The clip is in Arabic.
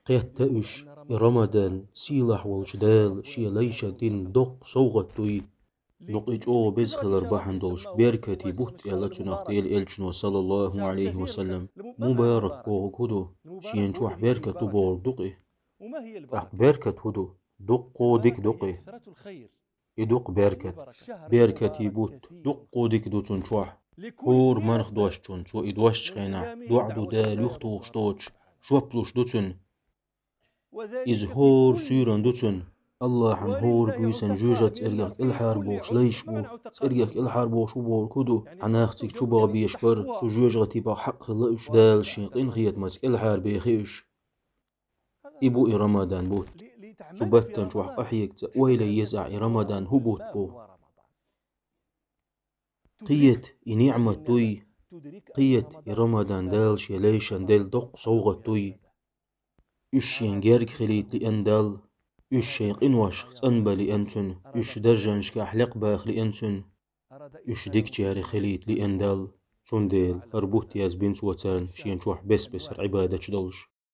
قيتأش رمضان سيلح والجدال شي ليش دين دق صوغة توي نقيج او بزخل رباحن دولش بيركتي بوت إلا تنختيل إلشنو صلى الله عليه وسلم مبارك بوغ كدو شين شوح بيركت بور دقي أق بيركت هدو دقو ديك دقي يدق بيركت بيركتي بوت دقو ديك دو تنشوح هور منخ دوشتون سو إدوش خينا دوعدو دال يختو شتوش شوبلوش دوتن إزهور سيران دوتن الله عن هور بيسن جوجت إرجعك الحربوش ليش بو إرجعك الحربوش وبول كدو عناختك شبا بيشبر سجوجغتي بحق لإش دال شيقين خيات ماسك الحربي خيش إبو رمضان بوت سبتن شوح قحيك ويلي يزع رمضان هبوت بو قيت نعمة توي قيت رمضان دال شيليشان دال دق صوغة توي إش ينجرك خليت لأن دال إش شيق إنوش تنبا لأنتن إش درجنش كأحلق باخ لأنتن إش ديك جاري خليت لأن دال تنديل هربوت ياز بنت وتان شين شوح بس عبادة دولش